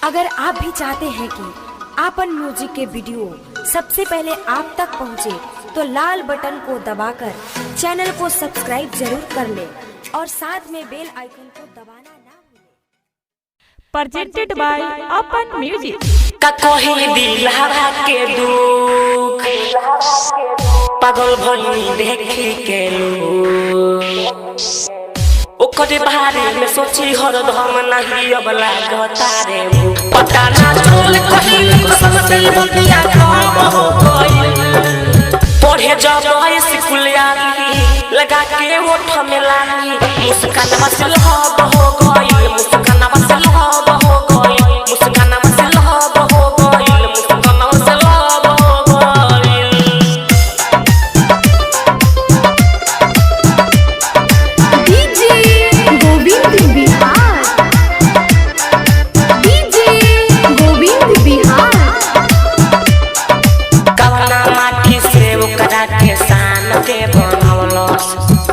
अगर आप भी चाहते हैं कि आपन म्यूजिक के वीडियो सबसे पहले आप तक पहुंचे, तो लाल बटन को दबाकर चैनल को सब्सक्राइब जरूर कर ले और साथ में बेल आइकन को दबाना ना भूलें। प्रेजेंटेड बाय अपन म्यूजिक। कहीं दिलहरा के दुख पागल भनी देखी के ओकरे बारे में सोची हरदम नहीं अब लागता रे पता ना चल कहीं कसम से बतिया कब हो गई पढ़े जब स्कूल आली लगा के ओठ में लाली मुस्कान से लहब हो गई मुस्कान से लहब हो गई मुस्कान से लहब हो गई मुस्कान से लहब हो गई। DJ Govind Bihar, DJ Govind Bihar. कवना माटी से ओकरा के शान के बनवलस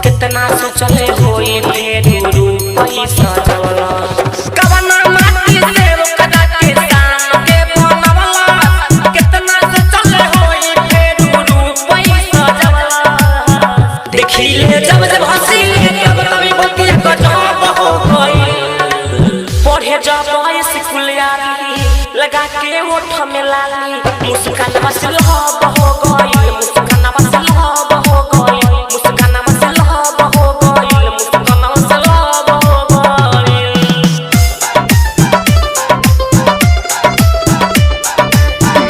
कितना सोचले होई ढेर रूपई सजवलस कवना माटी से ओकरा के शान के बनवलस कितना सोचले होई ढेर रूपई सजवलस देखिले जब जब हंसी तब तभी बतिया गजब हो गई पढ़े जब स्कूल आली लगा के ओठ में लाली मुस्कान से लहब हो गई मुस्कान से लहब हो गई मुस्कान से लहब हो गई मुस्कान से लहब हो गई।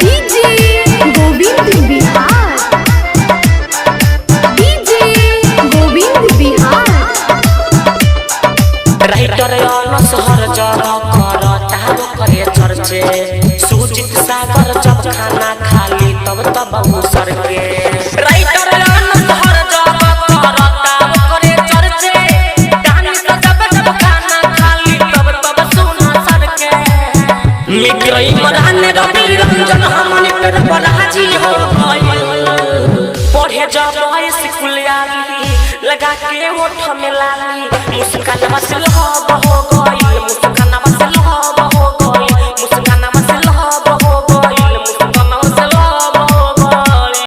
DJ Govind Bihar, DJ Govind Bihar. Writer अनस हर जगह करता करे चर्चे सुजीत सागर जब खाना खाली तब तब उसर के राइटर अनस हर जगह करता करे चर्चे गानी तो जब जब खाना खाली तब तब सुना सर के मित्रई मरान रवि रंजन हमने पर बराजी हो गई पढ़े जब स्कूल आली लगा के ओठ में लाली